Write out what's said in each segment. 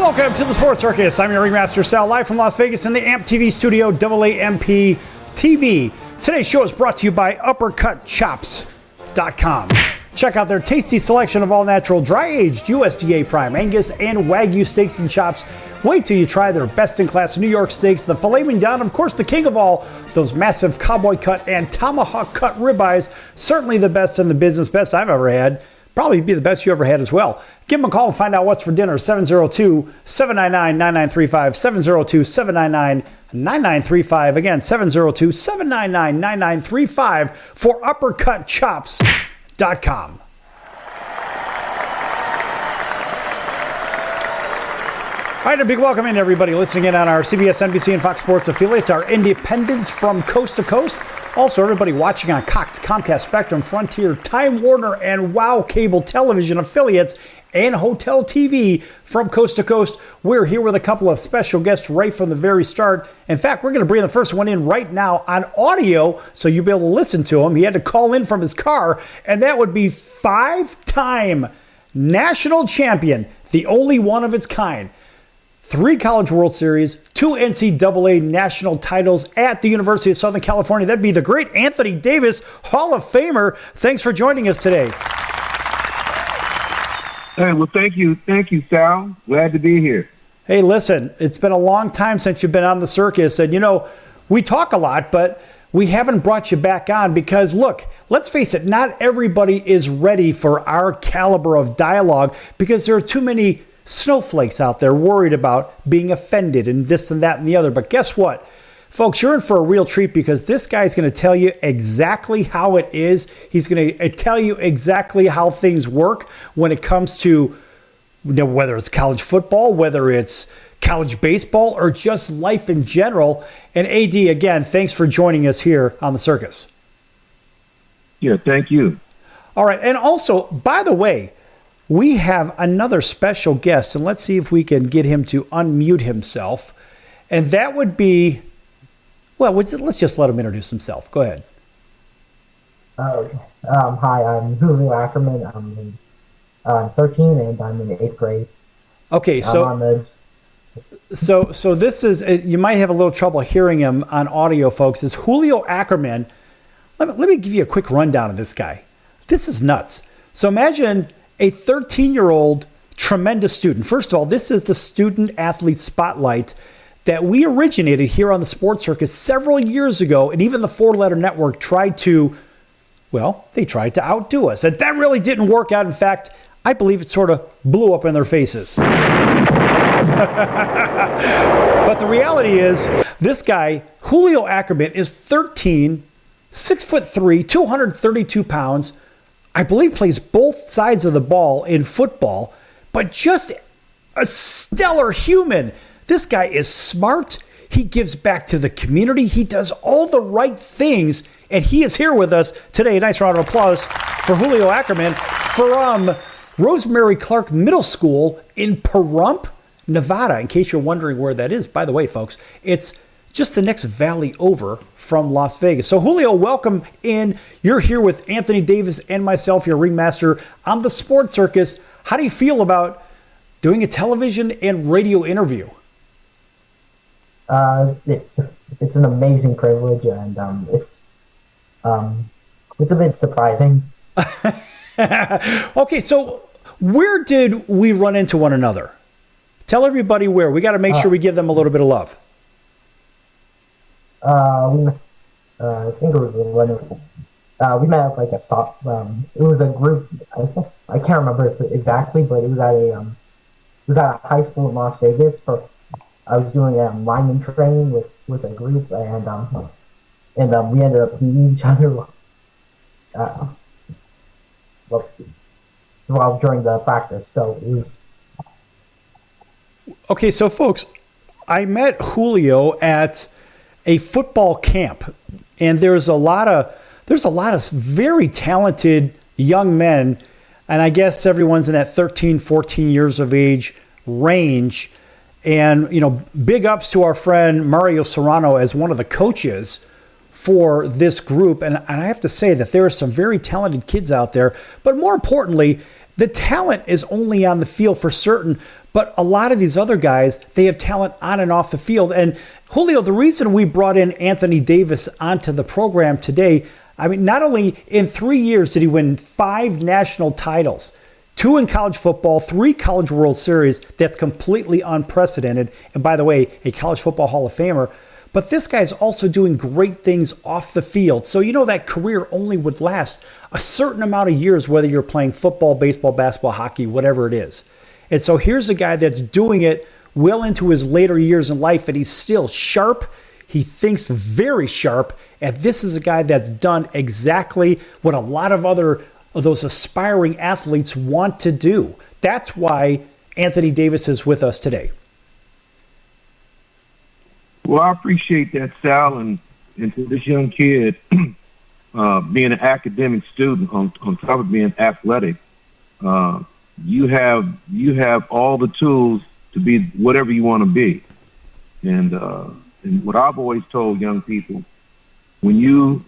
Welcome to the Sports Circus. I'm your Ringmaster Sal, live from Las Vegas in the AMP TV studio, AAMP TV. Today's show is brought to you by UppercutChops.com. Check out their tasty selection of all-natural, dry-aged USDA Prime Angus and Wagyu steaks and chops. Wait till you try their best-in-class New York steaks, the filet mignon, of course, the king of all, those massive cowboy cut and tomahawk cut ribeyes. Certainly the best in the business, best I've ever had. Probably be the best you ever had as well. Give them a call and find out what's for dinner. 702-799-9935. 702-799-9935. Again, 702-799-9935 for UppercutChops.com. All right, a big welcome in everybody listening in on our CBS, NBC, and Fox Sports affiliates, our independents from coast to coast. Also, everybody watching on Cox, Comcast, Spectrum, Frontier, Time Warner, and WOW Cable Television affiliates, and Hotel TV from coast to coast. We're here with a couple of special guests right from the very start. In fact, we're going to bring the first one in right now on audio, so you'll be able to listen to him. He had to call in from his car, and that would be five-time national champion, the only one of its kind. 3 College World Series, 2 NCAA national titles at the University of Southern California. That'd be the great Anthony Davis, Hall of Famer. Thanks for joining us today. Hey, well, thank you, Sal. Glad to be here. Hey, listen, it's been a long time since you've been on the circus, and you know, we talk a lot, but we haven't brought you back on because, look, let's face it, not everybody is ready for our caliber of dialogue because there are too many snowflakes out there worried about being offended and this and that and the other. But guess what? Folks, you're in for a real treat because this guy's going to tell you exactly how it is. He's going to tell you exactly how things work when it comes to, you know, whether it's college football, whether it's college baseball, or just life in general. And AD, again, thanks for joining us here on the circus. Yeah, thank you. All right. And also, by the way, we have another special guest, and let's see if we can get him to unmute himself. And that would be, well, let's just let him introduce himself. Go ahead. Hi, I'm Julio Ackerman. I'm 13, and I'm in the 8th grade. Okay, so this is, you might have a little trouble hearing him on audio, folks. It's Julio Ackerman. Let me give you a quick rundown of this guy. This is nuts. So imagine a 13-year-old tremendous student. First of all, this is the student athlete spotlight that we originated here on the Sports Circus several years ago, and even the Four Letter Network tried to outdo us. And that really didn't work out. In fact, I believe it sort of blew up in their faces. But the reality is, this guy, Julio Ackerman, is 13, 6'3", 232 pounds, I believe plays both sides of the ball in football, but just a stellar human. This guy is smart. He gives back to the community. He does all the right things, and he is here with us today. A nice round of applause for Julio Ackerman from Rosemary Clark Middle School in Pahrump, Nevada. In case you're wondering where that is, by the way, folks, it's just the next valley over from Las Vegas. So, Julio, welcome in. You're here with Anthony Davis and myself, your ringmaster, on the Sports Circus. How do you feel about doing a television and radio interview? It's an amazing privilege, and it's a bit surprising. Okay, so where did we run into one another? Tell everybody where. We got to make sure we give them a little bit of love. I think it was wonderful. We met at like a stop. It was a group. I can't remember exactly, but it was at a high school in Las Vegas. I was doing lineman training with a group, and we ended up meeting each other while during the practice. So it was. Okay, so folks, I met Julio at a football camp, and there's a lot of very talented young men, and I guess everyone's in that 13, 14 years of age range. And, you know, big ups to our friend Mario Serrano as one of the coaches for this group. And I have to say that there are some very talented kids out there. But more importantly, the talent is only on the field for certain, but a lot of these other guys, they have talent on and off the field. And Julio, the reason we brought in Anthony Davis onto the program today, I mean, not only in 3 years did he win 5 national titles, 2 in college football, 3 College World Series. That's completely unprecedented. And by the way, a College Football Hall of Famer. But this guy's also doing great things off the field. So you know that career only would last a certain amount of years, whether you're playing football, baseball, basketball, hockey, whatever it is. And so here's a guy that's doing it well into his later years in life, and he's still sharp. He thinks very sharp. And this is a guy that's done exactly what a lot of other of those aspiring athletes want to do. That's why Anthony Davis is with us today. Well, I appreciate that, Sal, and to this young kid being an academic student on top of being athletic. You have all the tools to be whatever you want to be. And what I've always told young people, when you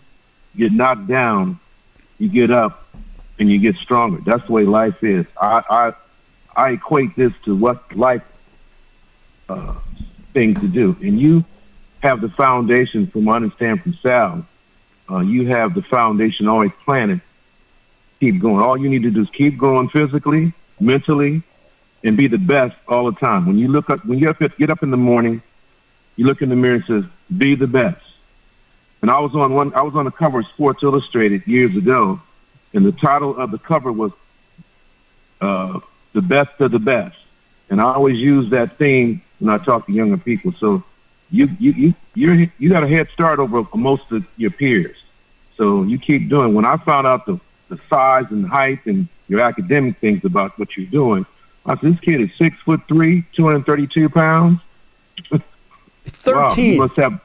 get knocked down, you get up and you get stronger. That's the way life is. I equate this to what life thing to do. And you have the foundation, from what I understand from Sal, you have the foundation always planted. Keep going. All you need to do is keep going physically, mentally, and be the best all the time. When you get up in the morning, you look in the mirror and says, "Be the best." And I was on the cover of Sports Illustrated years ago, and the title of the cover was "The Best of the Best." And I always use that theme when I talk to younger people. So you got a head start over most of your peers. So you keep doing. When I found out the size and height and your academic things about what you're doing, I said, this kid is 6'3", 232 pounds. It's 13. Wow, you must have.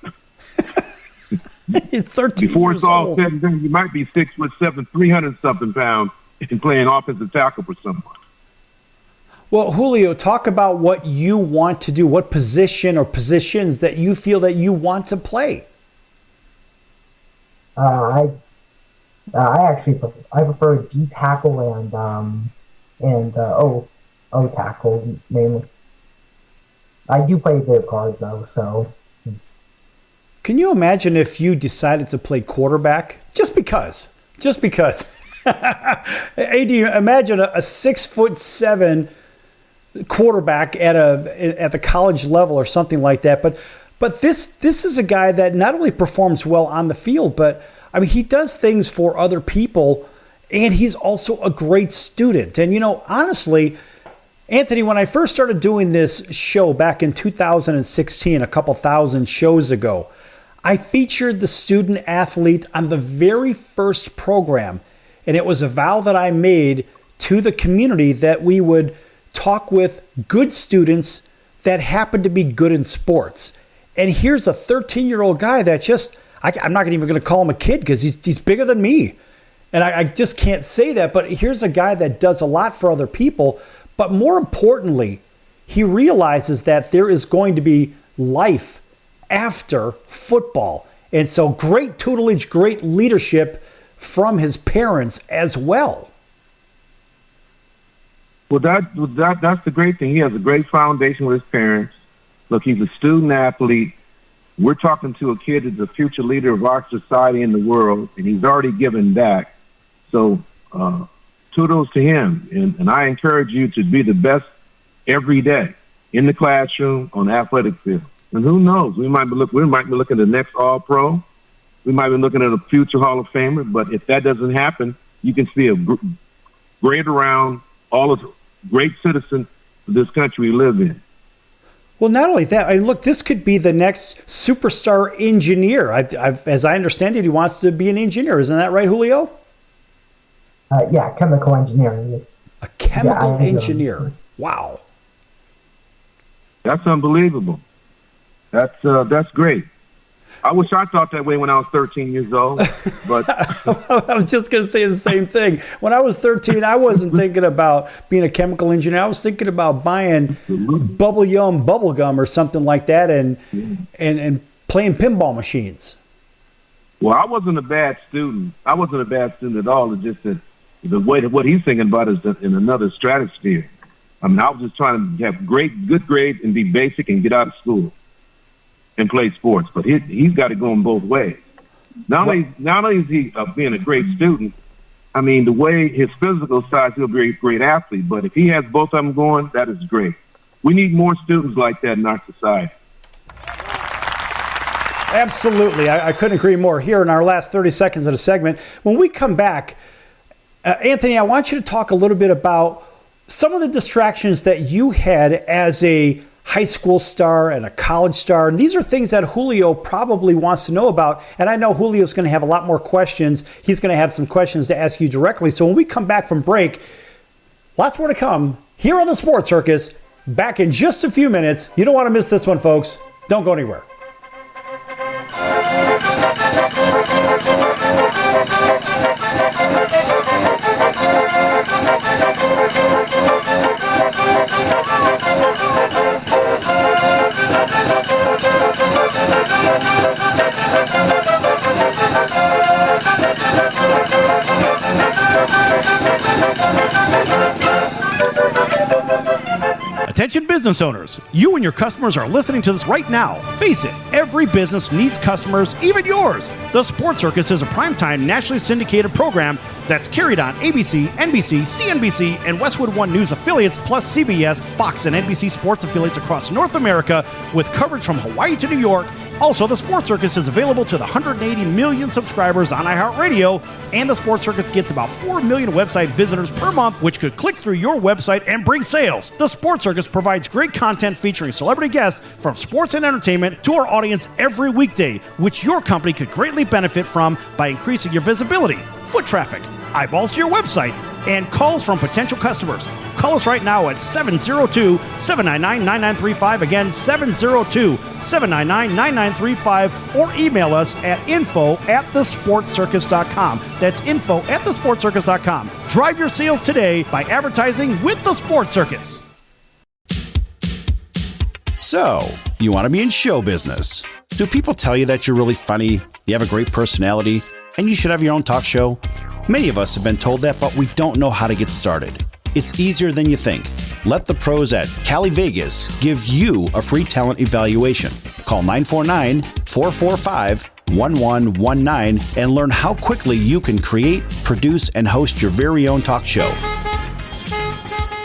It's 13 Before years it's all old. said and done, you might be 6'7", 300-something pounds, and playing offensive tackle for someone. Well, Julio, talk about what you want to do, what position or positions that you feel that you want to play. I prefer D tackle and O tackle mainly. I do play a bit of guard though, so. Can you imagine if you decided to play quarterback? Just because. Hey, do you imagine a 6'7" quarterback at the college level or something like that? But this is a guy that not only performs well on the field, but I mean he does things for other people, and he's also a great student. And you know, honestly, Anthony, when I first started doing this show back in 2016, a couple thousand shows ago, I featured the student athlete on the very first program, and it was a vow that I made to the community that we would talk with good students that happen to be good in sports. And here's a 13-year-old guy that I'm not even going to call him a kid because he's bigger than me. And I just can't say that, but here's a guy that does a lot for other people. But more importantly, he realizes that there is going to be life after football. And so great tutelage, great leadership from his parents as well. Well, that's the great thing. He has a great foundation with his parents. Look, he's a student athlete. We're talking to a kid that's the future leader of our society in the world, and he's already given back. So kudos to him. And I encourage you to be the best every day in the classroom, on the athletic field. And who knows? We might be looking at the next All-Pro. We might be looking at a future Hall of Famer. But if that doesn't happen, you can see a great around all of great citizens of this country we live in. Well, not only that, look, this could be the next superstar engineer. As I understand it, he wants to be an engineer. Isn't that right, Julio? Yeah, chemical engineering. A chemical engineer. Wow. That's unbelievable. That's great. I wish I thought that way when I was 13 years old. But I was just going to say the same thing. When I was 13, I wasn't thinking about being a chemical engineer. I was thinking about buying bubble gum or something like that and playing pinball machines. Well, I wasn't a bad student. I wasn't a bad student at all. It's just that the way that what he's thinking about is in another stratosphere. I mean, I was just trying to have good grades and be basic and get out of school and play sports. But he's got it going both ways. Not only is he being a great student, I mean, the way his physical side, he'll be a great athlete. But if he has both of them going, that is great. We need more students like that in our society. Absolutely. I couldn't agree more. Here in our last 30 seconds of the segment, when we come back, Anthony, I want you to talk a little bit about some of the distractions that you had as a high school star and a college star. And these are things that Julio probably wants to know about. And I know Julio's going to have a lot more questions. He's going to have some questions to ask you directly. So when we come back from break, lots more to come here on the Sports Circus. Back in just a few minutes. You don't want to miss this one, folks. Don't go anywhere. Attention business owners, you and your customers are listening to this right now. Face it, every business needs customers, even yours. The Sports Circus is a primetime nationally syndicated program that's carried on ABC, NBC, CNBC, and Westwood One News affiliates, plus CBS, Fox, and NBC sports affiliates across North America, with coverage from Hawaii to New York. Also, the Sports Circus is available to the 180 million subscribers on iHeartRadio, and the Sports Circus gets about 4 million website visitors per month, which could click through your website and bring sales. The Sports Circus provides great content featuring celebrity guests from sports and entertainment to our audience every weekday, which your company could greatly benefit from by increasing your visibility, foot traffic, eyeballs to your website, and calls from potential customers. Call us right now at 702-799-9935. Again, 702-799-9935. Or email us at info@thesportscircus.com. That's info@thesportscircus.com. Drive your sales today by advertising with the Sports Circus. So, you want to be in show business. Do people tell you that you're really funny, you have a great personality, and you should have your own talk show? Many of us have been told that, but we don't know how to get started. It's easier than you think. Let the pros at Cali Vegas give you a free talent evaluation. Call 949-445-1119 and learn how quickly you can create, produce, and host your very own talk show.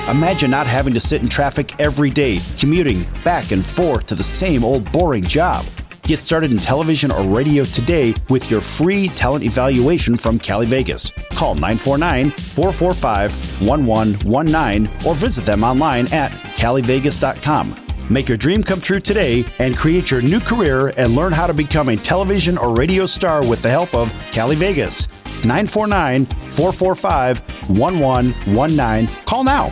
Imagine not having to sit in traffic every day, commuting back and forth to the same old boring job. Get started in television or radio today with your free talent evaluation from Cali Vegas. Call 949-445-1119 or visit them online at calivegas.com. Make your dream come true today and create your new career and learn how to become a television or radio star with the help of Cali Vegas. 949-445-1119. Call now.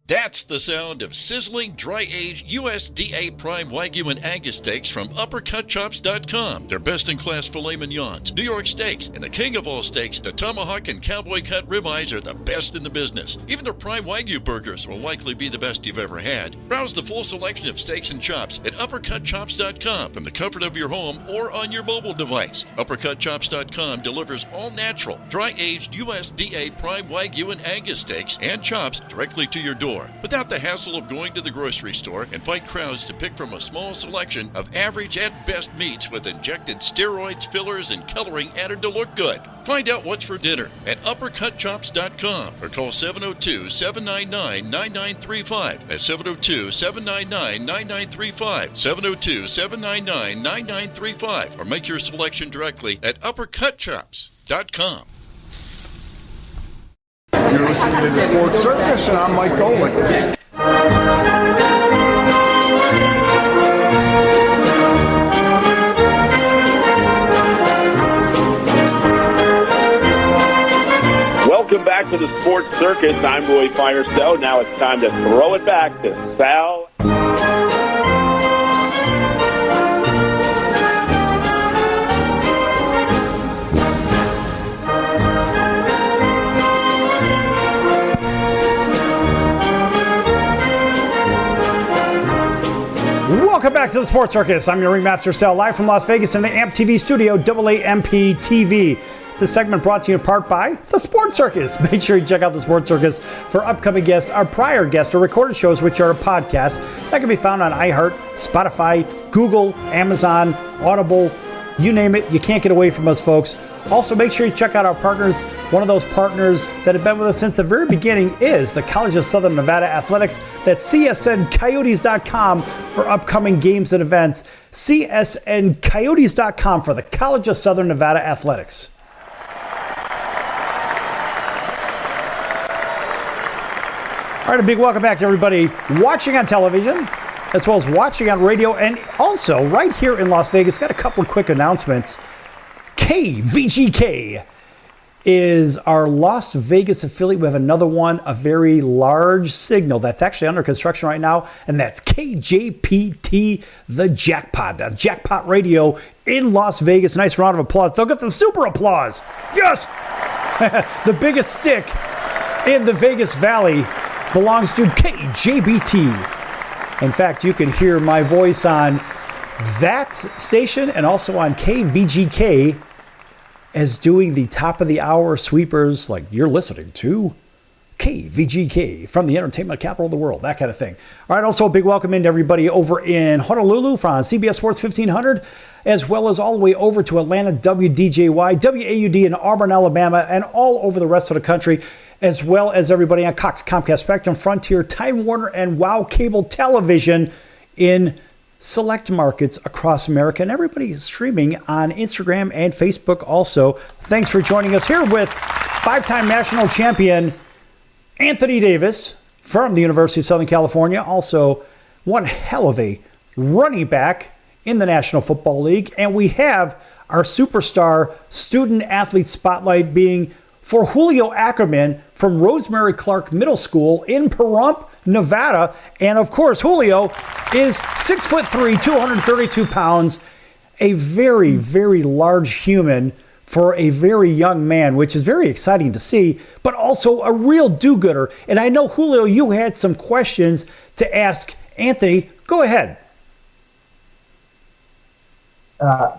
That's the sound of sizzling, dry-aged USDA Prime Wagyu and Angus steaks from UppercutChops.com. Their best-in-class filet mignons, New York steaks, and the king of all steaks, the tomahawk and cowboy cut ribeyes are the best in the business. Even their Prime Wagyu burgers will likely be the best you've ever had. Browse the full selection of steaks and chops at UppercutChops.com from the comfort of your home or on your mobile device. UppercutChops.com delivers all-natural, dry-aged USDA Prime Wagyu and Angus steaks and chops directly to your door, without the hassle of going to the grocery store and fight crowds to pick from a small selection of average at best meats with injected steroids, fillers, and coloring added to look good. Find out what's for dinner at UppercutChops.com or call 702-799-9935. That's 702-799-9935. 702-799-9935. Or make your selection directly at UppercutChops.com. You're listening to the Sports Circus, and I'm Mike Golick. Welcome back to the Sports Circus. I'm Roy Firestone. Now it's time to throw it back to Sal. Welcome back to the Sports Circus. I'm your Ringmaster Sal, live from Las Vegas in the AMP TV studio, AAMP TV. This segment brought to you in part by the Sports Circus. Make sure you check out the Sports Circus for upcoming guests, our prior guests, or recorded shows, which are podcasts that can be found on iHeart, Spotify, Google, Amazon, Audible, you name it. You can't get away from us, folks. Also, make sure you check out our partners. One of those partners that have been with us since the very beginning is the College of Southern Nevada Athletics. That's csncoyotes.com for upcoming games and events. csncoyotes.com for the College of Southern Nevada Athletics. All right, a big welcome back to everybody watching on television, as well as watching on radio, and also right here in Las Vegas. Got a couple of quick announcements. KVGK is our Las Vegas affiliate. We have another one, a very large signal that's actually under construction right now, and that's KJPT, the Jackpot Radio in Las Vegas. Nice round of applause. They'll get the super applause. Yes! The biggest stick in the Vegas Valley belongs to KJBT. In fact, you can hear my voice on that station and also on KVGK as doing the top of the hour sweepers, like you're listening to KVGK from the entertainment capital of the world, that kind of thing. All right, also a big welcome into everybody over in Honolulu from CBS Sports 1500, as well as all the way over to Atlanta, WDJY, WAUD in Auburn, Alabama, and all over the rest of the country, as well as everybody on Cox, Comcast, Spectrum, Frontier, Time Warner, and WOW Cable Television in select markets across America, and everybody is streaming on Instagram and Facebook also. Thanks for joining us here with five-time national champion Anthony Davis from the University of Southern California, also one hell of a running back in the National Football League, and we have our superstar student athlete spotlight being for Julio Ackerman from Rosemary Clark Middle School in Pahrump, Nevada. And of course, Julio is 6'3", 232 pounds, a very, very large human for a very young man, which is very exciting to see, but also a real do-gooder. And I know, Julio, you had some questions to ask Anthony. Go ahead. Okay,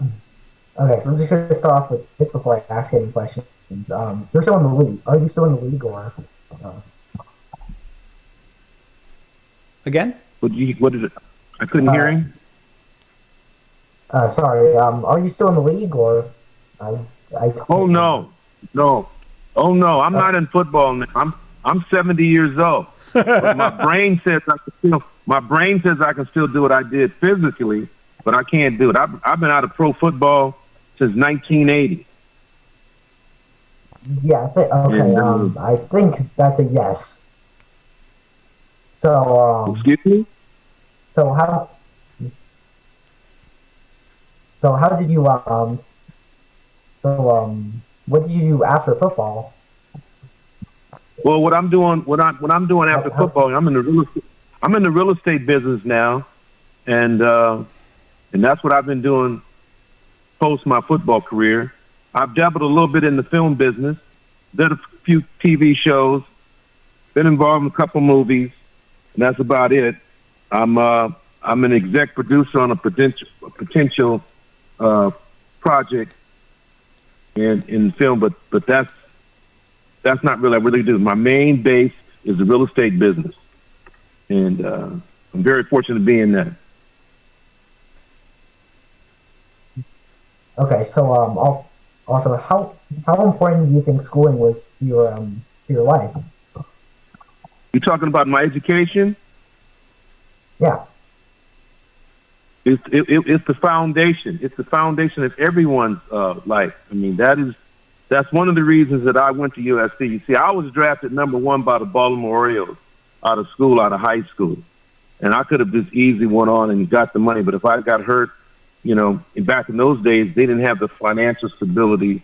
so I'm just going to start off with this before I ask any questions. You're still in the league. Are you still in the league, or? Again? What did it? I couldn't hear him. Sorry. Are you still in the league, or? Oh no. Oh no. I'm not in football now. I'm 70 years old. But my brain says I can still do what I did physically, but I can't do it. I've been out of pro football since 1980. Yeah. I think that's a yes. So. Excuse me? So how did you what did you do after football? Well, what I'm doing after football, I'm in the real estate business now, and that's what I've been doing post my football career. I've dabbled a little bit in the film business, did a few TV shows, been involved in a couple movies, and that's about it. I'm an exec producer on a potential project in film, but that's not really what I really do. My main base is the real estate business, and I'm very fortunate to be in that. Okay, so also how important do you think schooling was to your life? You talking about my education? Yeah. It's the foundation. It's the foundation of everyone's life. I mean, that's one of the reasons that I went to USC. You see, I was drafted number 1 by the Baltimore Orioles out of high school. And I could have just easily went on and got the money. But if I got hurt, back in those days, they didn't have the financial stability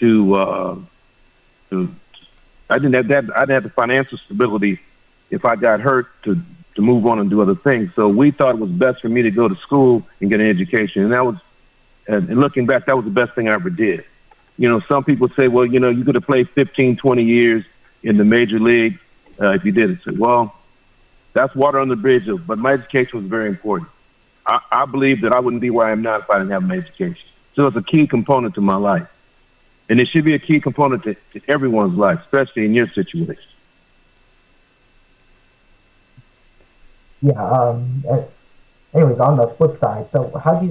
I didn't have the financial stability if I got hurt to move on and do other things. So we thought it was best for me to go to school and get an education. And looking back, that was the best thing I ever did. Some people say, well, you could have played 15, 20 years in the major league if you did it. So, well, that's water on the bridge, but my education was very important. I believe that I wouldn't be where I am now if I didn't have my education. So it's a key component to my life. And it should be a key component to everyone's life, especially in your situation. Yeah. Anyways, on the flip side, so how do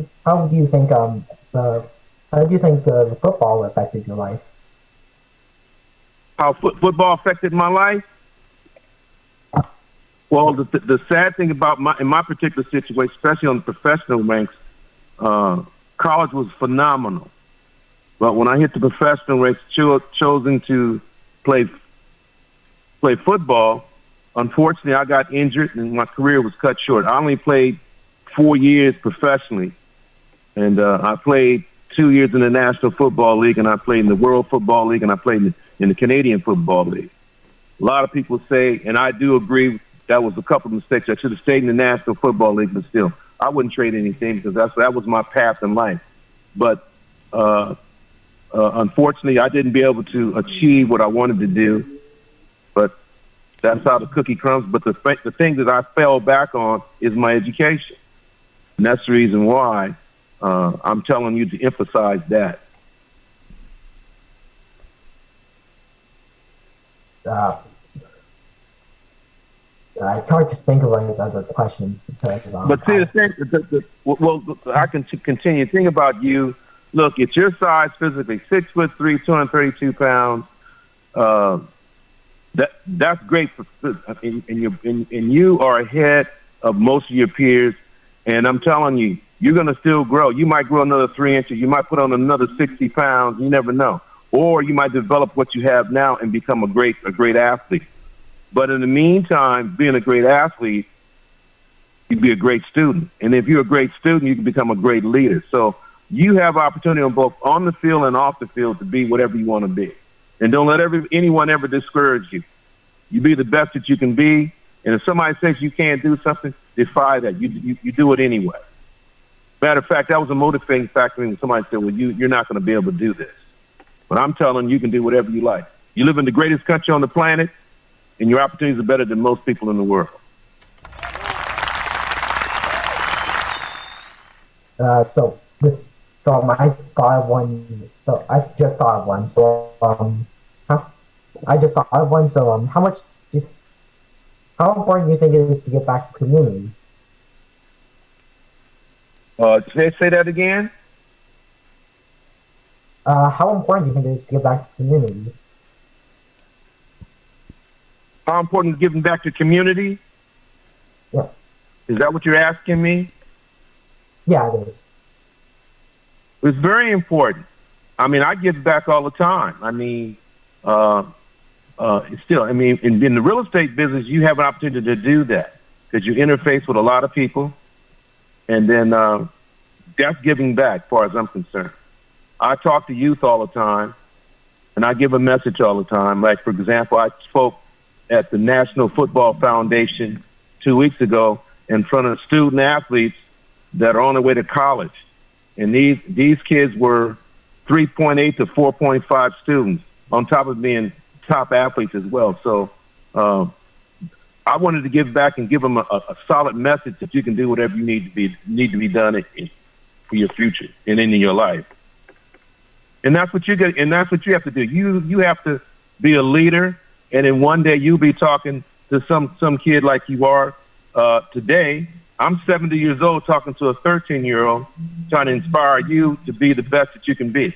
you think the football affected your life? How football affected my life? Well, the sad thing about in my particular situation, especially on the professional ranks, college was phenomenal. But when I hit the professional ranks, chosen to play football, unfortunately, I got injured and my career was cut short. I only played 4 years professionally, and I played 2 years in the National Football League, and I played in the World Football League, and I played in the Canadian Football League. A lot of people say, and I do agree, that was a couple of mistakes. I should have stayed in the National Football League, but still, I wouldn't trade anything because that was my path in life. But unfortunately, I didn't be able to achieve what I wanted to do. But that's how the cookie crumbs. But the thing that I fell back on is my education. And that's the reason why I'm telling you to emphasize that. It's hard to think of any other questions. But see, the thing, I can continue. Think about you. Look, at your size physically, 6'3", 232 pounds. That's great, and you are ahead of most of your peers. And I'm telling you, you're going to still grow. You might grow another 3 inches. You might put on another 60 pounds. You never know. Or you might develop what you have now and become a great athlete. But in the meantime, being a great athlete, you be a great student. And if you're a great student, you can become a great leader. So you have opportunity on both on the field and off the field to be whatever you want to be. And don't let anyone ever discourage you. You be the best that you can be. And if somebody says you can't do something, defy that. You do it anyway. Matter of fact, that was a motivating factor when somebody said, well, you're not going to be able to do this. But I'm telling you, you can do whatever you like. You live in the greatest country on the planet, and your opportunities are better than most people in the world. So my thought of one. So I just thought of one. So I just thought of one. So how important do you think it is to get back to community? Say that again. How important do you think it is to get back to community? How important is giving back to community? Yeah. Is that what you're asking me? Yeah, it is. It's very important. I mean, I give back all the time. I mean, still, I mean, in the real estate business, you have an opportunity to do that because you interface with a lot of people. And then that's giving back, as far as I'm concerned. I talk to youth all the time, and I give a message all the time. Like, for example, I spoke at the National Football Foundation 2 weeks ago in front of student athletes that are on their way to college. And these kids were 3.8 to 4.5 students, on top of being top athletes as well. So I wanted to give back and give them a solid message that you can do whatever you need to be done for your future and in your life. And that's what you get. And that's what you have to do. You have to be a leader. And then one day you'll be talking to some kid like you are today. I'm 70 years old talking to a 13-year-old, trying to inspire you to be the best that you can be.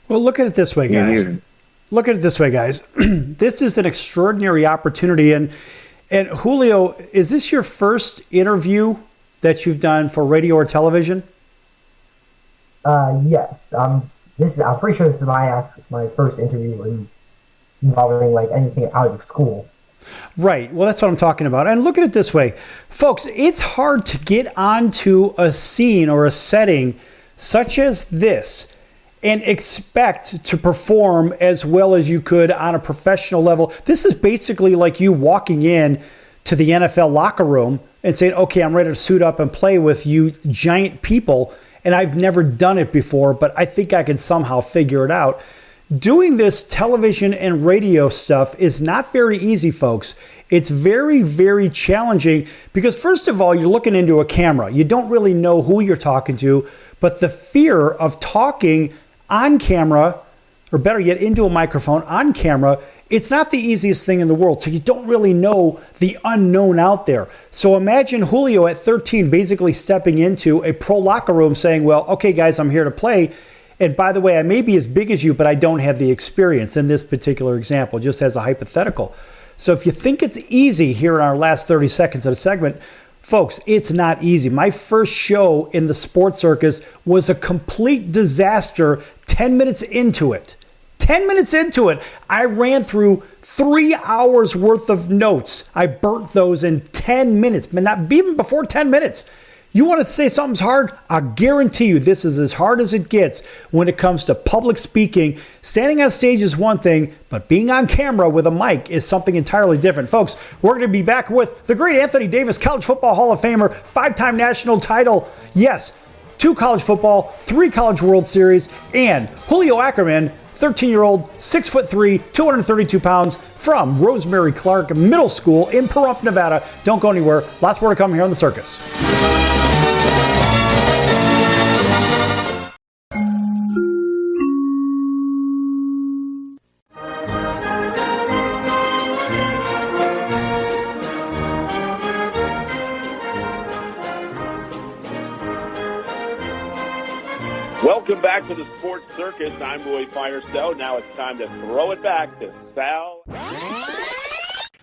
Well, look at it this way, guys. Look at it this way, guys. This is an extraordinary opportunity. And Julio, is this your first interview that you've done for radio or television? Yes. I'm pretty sure this is my first interview involving like anything out of school. Right. Well, that's what I'm talking about. And look at it this way, folks. It's hard to get onto a scene or a setting such as this and expect to perform as well as you could on a professional level. This is basically like you walking in to the NFL locker room and saying, okay, I'm ready to suit up and play with you giant people. And I've never done it before, but I think I can somehow figure it out. doing this television and radio stuff is not very easy, folks. It's very, very challenging because, first of all, you're looking into a camera. You don't really know who you're talking to, but the fear of talking on camera, or better yet, into a microphone on camera, it's not the easiest thing in the world. So you don't really know the unknown out there. So imagine Julio at 13 basically stepping into a pro locker room saying, well, okay, guys, I'm here to play. And by the way, I may be as big as you, but I don't have the experience in this particular example, just as a hypothetical. So if you think it's easy here in our last 30 seconds of the segment, folks, it's not easy. My first show in the Sports Circus was a complete disaster 10 minutes into it. 10 minutes into it, I ran through 3 hours worth of notes. I burnt those in 10 minutes, but not even before 10 minutes. You want to say something's hard? I guarantee you this is as hard as it gets when it comes to public speaking. Standing on stage is one thing, but being on camera with a mic is something entirely different. Folks, we're going to be back with the great Anthony Davis, College Football Hall of Famer, 5-time national title. Yes, 2 college football, 3 college World Series, and Julio Ackerman, 13-year-old, 6'3", 232 pounds, from Rosemary Clark Middle School in Pahrump, Nevada. Don't go anywhere. Lots more to come here on the Circus. Welcome back to the Sports Circus. I'm Roy Firestone. Now it's time to throw it back to Sal.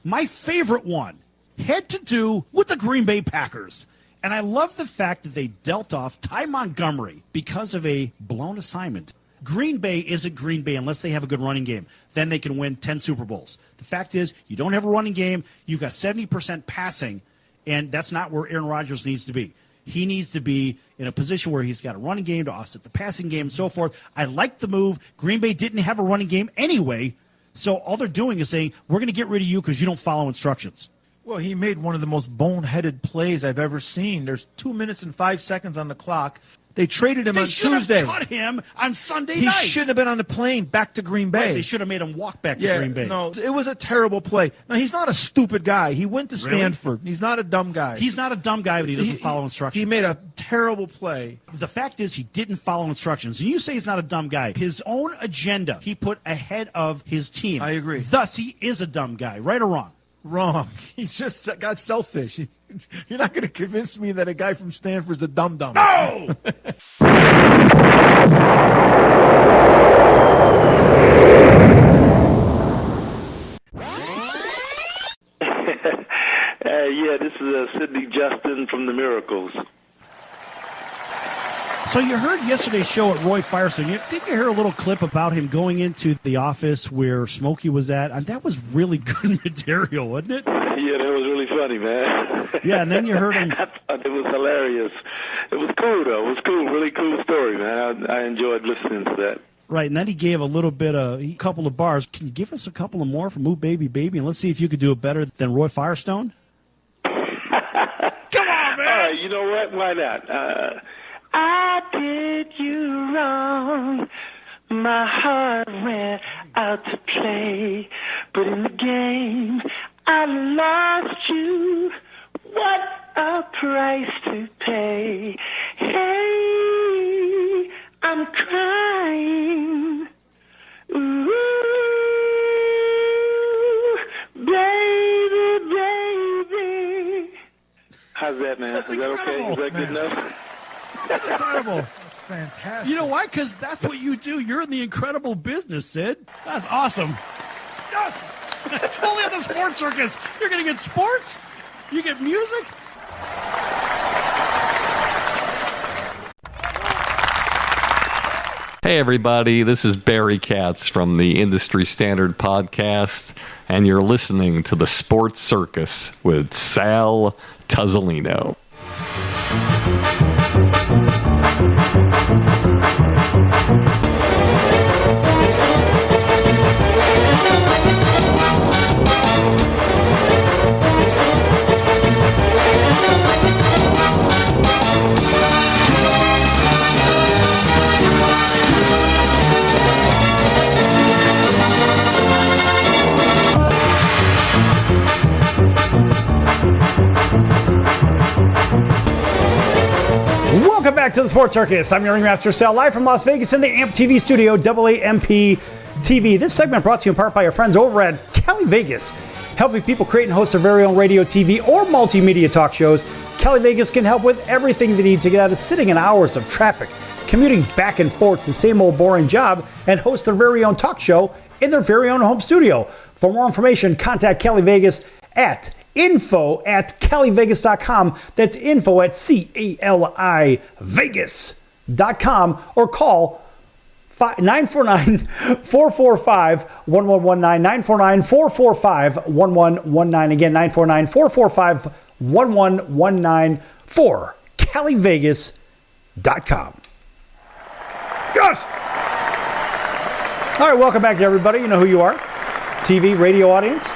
My favorite one had to do with the Green Bay Packers. And I love the fact that they dealt off Ty Montgomery because of a blown assignment. Green Bay isn't Green Bay unless they have a good running game. Then they can win 10 Super Bowls. The fact is, you don't have a running game. You've got 70% passing, and that's not where Aaron Rodgers needs to be. He needs to be in a position where he's got a running game to offset the passing game and so forth. I like the move. Green Bay didn't have a running game anyway, so all they're doing is saying, we're going to get rid of you because you don't follow instructions. Well, he made one of the most boneheaded plays I've ever seen. There's 2 minutes and 5 seconds on the clock. They traded him on Tuesday. They should have cut him on Sunday night. He shouldn't have been on the plane back to Green Bay. Right, they should have made him walk back to Green Bay. No, it was a terrible play. Now, he's not a stupid guy. He went to Stanford. He's not a dumb guy. He's not a dumb guy, but he doesn't follow instructions. He made a terrible play. The fact is he didn't follow instructions. And you say he's not a dumb guy. His own agenda he put ahead of his team. I agree. Thus, he is a dumb guy. Right or wrong? Wrong. He just got selfish. You're not going to convince me that a guy from Stanford's a dum-dum. No! Yeah, this is Sidney Justin from the Miracles. So you heard yesterday's show at Roy Firestone. Didn't you hear a little clip about him going into the office where Smokey was at? That was really good material, wasn't it? Yeah, that was really funny, man. Yeah, and then you heard him. I thought it was hilarious. It was cool, though. It was cool. Really cool story, man. I enjoyed listening to that. Right, and then he gave a couple of bars. Can you give us a couple of more from Ooh Baby Baby? And let's see if you could do it better than Roy Firestone. Come on, man! All right, you know what? Why not? I did you wrong. My heart went out to play, but in the game I lost you. What a price to pay. Hey, I'm crying. Ooh, baby, baby. How's that, man? That's Is that okay? Is that good enough? That's incredible. Fantastic. You know why? Because that's what you do. You're in the incredible business, Sid. That's awesome. Yes. Only on the Sports Circus. You're going to get sports. You get music. Hey, everybody. This is Barry Katz from the Industry Standard Podcast, and you're listening to the Sports Circus with Sal Tuzzolino. back to the Sports Circus. I'm your Ringmaster Sal, live from Las Vegas in the AMP TV studio, AAMP TV. This segment brought to you in part by our friends over at Cali Vegas, helping people create and host their very own radio, TV, or multimedia talk shows. Cali Vegas can help with everything they need to get out of sitting in hours of traffic, commuting back and forth to the same old boring job, and host their very own talk show in their very own home studio. For more information, contact Cali Vegas at info@calivegas.com. That's info at CALI Vegas.com, or call 949-445-1119, 949-445-1119. Again, 949-445-1119 for CaliVegas.com. Yes! All right, welcome back to everybody. You know who you are. TV, radio audience.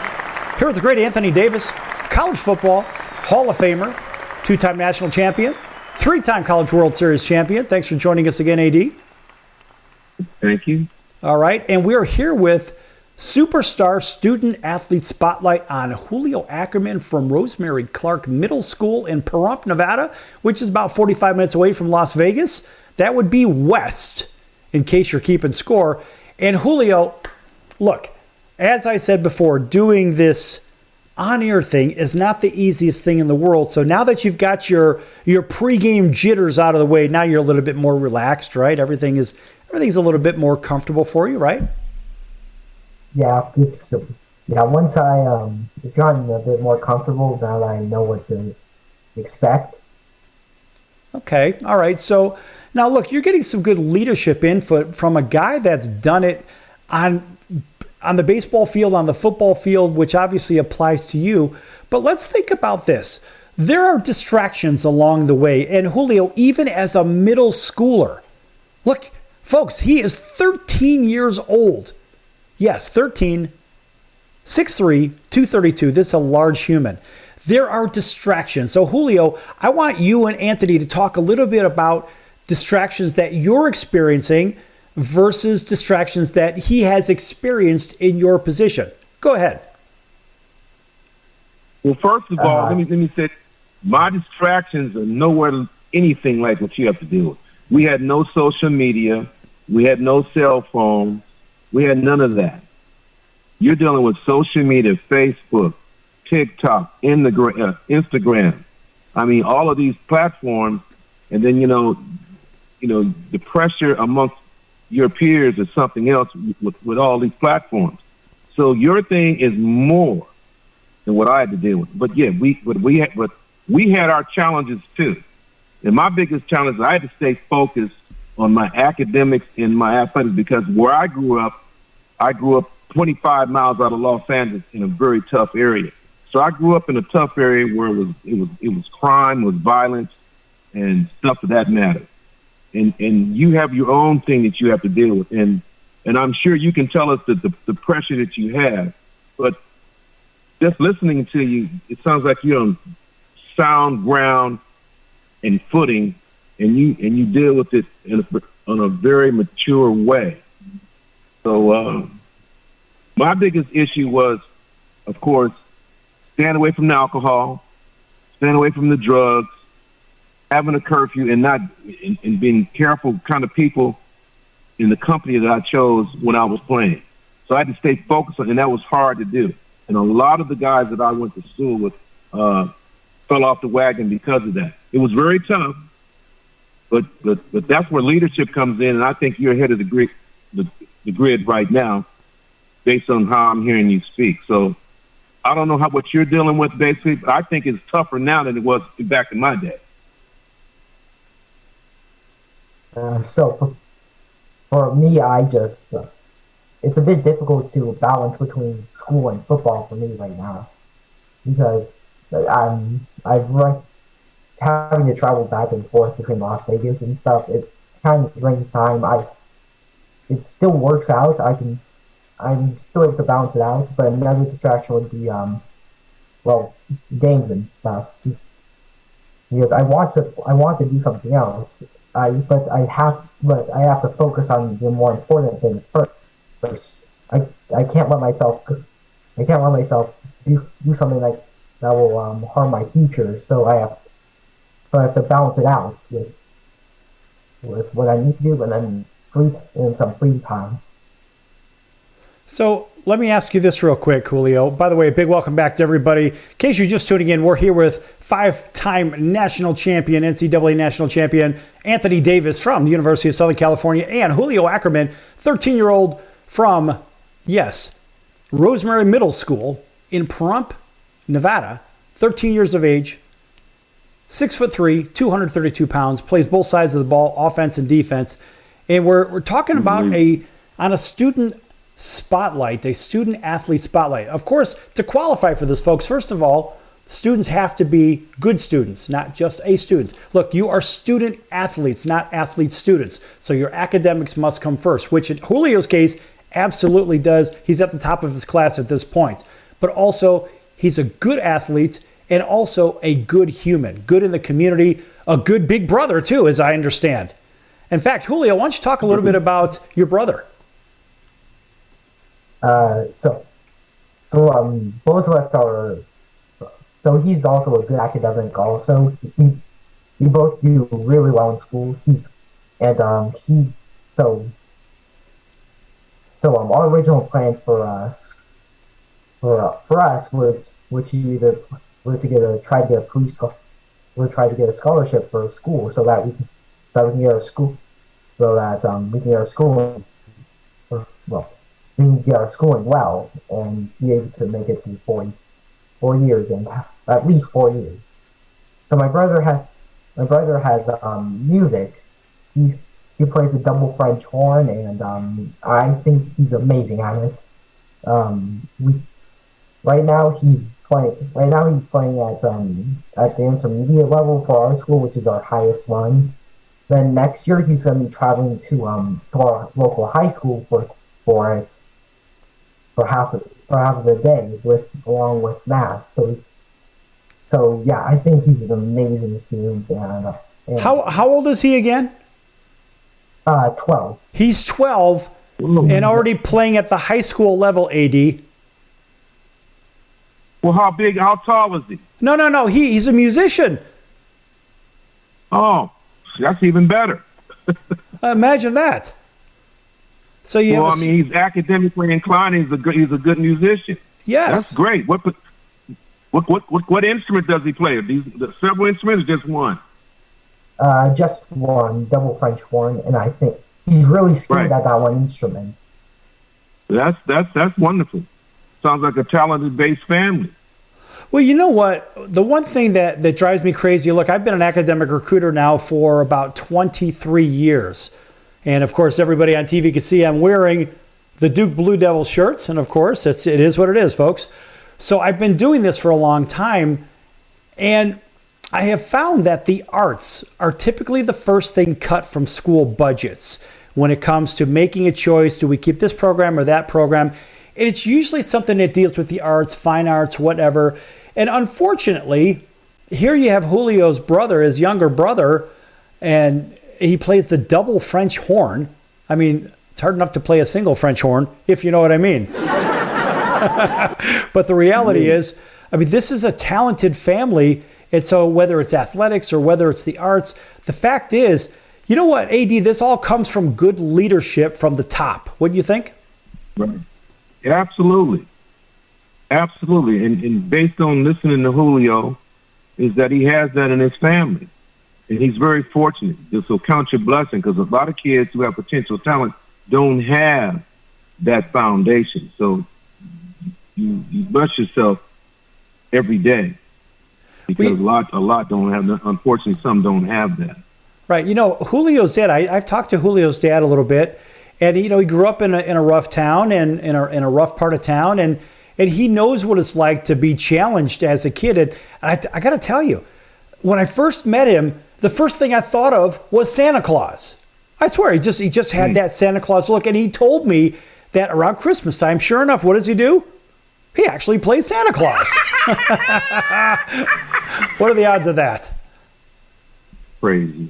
Here with the great Anthony Davis, college football Hall of Famer, two-time national champion, three-time College World Series champion. Thanks for joining us again, AD. Thank you. All right, and we are here with Superstar Student Athlete Spotlight on Julio Ackerman from Rosemary Clark Middle School in Pahrump, Nevada, which is about 45 minutes away from Las Vegas. That would be west, in case you're keeping score. And Julio, look, as I said before, doing this on-air thing is not the easiest thing in the world. So now that you've got your pregame jitters out of the way, now you're a little bit more relaxed, right? Everything's a little bit more comfortable for you, right? Yeah, once it's gotten a bit more comfortable now that I know what to expect. Okay, all right. So now look, you're getting some good leadership input from a guy that's done it on the baseball field, on the football field, which obviously applies to you. But let's think about this. There are distractions along the way. And Julio, even as a middle schooler, look, folks, he is 13 years old. Yes, 13, 6'3", 232. This is a large human. There are distractions. So Julio, I want you and Anthony to talk a little bit about distractions that you're experiencing versus distractions that he has experienced in your position. Go ahead. Well, first of all, let me say, my distractions are nowhere anything like what you have to deal with. We had no social media. We had no cell phones. We had none of that. You're dealing with social media, Facebook, TikTok, Instagram. I mean, all of these platforms, and then, the pressure amongst your peers is something else with all these platforms. So your thing is more than what I had to deal with. But yeah, we had our challenges too. And my biggest challenge is I had to stay focused on my academics and my athletics, because where I grew up 25 miles out of Los Angeles in a very tough area. So I grew up in a tough area where it was crime, was violence, and stuff of that matter. And you have your own thing that you have to deal with. And I'm sure you can tell us that the pressure that you have. But just listening to you, it sounds like you're on sound ground and footing, and you deal with it on a very mature way. So my biggest issue was, of course, staying away from the alcohol, staying away from the drugs, having a curfew, and being careful kind of people in the company that I chose when I was playing. So I had to stay focused on, and that was hard to do. And a lot of the guys that I went to school with fell off the wagon because of that. It was very tough, but that's where leadership comes in, and I think you're ahead of the grid right now based on how I'm hearing you speak. So I don't know what you're dealing with basically, but I think it's tougher now than it was back in my day. So for me, it's a bit difficult to balance between school and football for me right now, because having to travel back and forth between Las Vegas and stuff. It kind of drains time. It still works out. I'm still able to balance it out, but another distraction would be games and stuff, because I want to do something else. But I have to focus on the more important things first. I can't let myself do something like that will harm my future. So I have to balance it out with with what I need to do, and then some free time. So let me ask you this real quick, Julio. By the way, a big welcome back to everybody. In case you're just tuning in, we're here with five-time national champion, NCAA national champion, Anthony Davis from the University of Southern California, and Julio Ackerman, 13-year-old from, yes, Rosemary Middle School in Pahrump, Nevada, 13 years of age, 6'3", 232 pounds, plays both sides of the ball, offense and defense. And we're talking about on a student spotlight, a student athlete spotlight. Of course, to qualify for this, folks, first of all, students have to be good students, not just a student. Look, you are student athletes, not athlete students. So your academics must come first, which in Julio's case absolutely does. He's at the top of his class at this point. But also, he's a good athlete and also a good human, good in the community, a good big brother too, as I understand. In fact, Julio, why don't you talk a little bit about your brother? So both of us are. So he's also a good academic. Also, we both do really well in school. Our original plan for us was to try to get a scholarship for school so that we can get our school we can get our schooling well and be able to make it through 4 years and at least 4 years. So my brother has music. He plays a double French horn, and I think he's amazing at it. Right now he's playing at the intermediate level for our school, which is our highest one. Then next year he's going to be traveling to our local high school for half of the day along with math. So yeah, I think he's an amazing student. And how old is he again? 12. He's 12 and already playing at the high school level, AD. Well, how tall is he? No. He's a musician. Oh, that's even better. Imagine that. So he's academically inclined. He's a good musician. Yes, that's great. What instrument does he play? Several instruments, or just one? Just one, double French horn, and I think he's really skilled at that one instrument. That's wonderful. Sounds like a talented-based family. Well, you know what? The one thing that drives me crazy, look, I've been an academic recruiter now for about 23 years. And, of course, everybody on TV can see I'm wearing the Duke Blue Devils shirts. And, of course, it is what it is, folks. So I've been doing this for a long time. And I have found that the arts are typically the first thing cut from school budgets when it comes to making a choice. Do we keep this program or that program? And it's usually something that deals with the arts, fine arts, whatever. And unfortunately, here you have Julio's brother, his younger brother, and he plays the double French horn. I mean, it's hard enough to play a single French horn, if you know what I mean. But the reality is, this is a talented family. And so whether it's athletics or whether it's the arts, the fact is, you know what, AD, this all comes from good leadership from the top. What do you think? Right. Absolutely. And based on listening to Julio, is that he has that in his family. And he's very fortunate. So count your blessing, because a lot of kids who have potential talent don't have that foundation. So you bless yourself every day, because a lot don't have that. Unfortunately, some don't have that. Right. Julio's dad, I've talked to Julio's dad a little bit, and he grew up in a rough town and in a rough part of town, and he knows what it's like to be challenged as a kid. And I got to tell you, when I first met him, the first thing I thought of was Santa Claus. I swear, he just had that Santa Claus look, and he told me that around Christmas time, sure enough, what does he do? He actually plays Santa Claus. What are the odds of that? Crazy.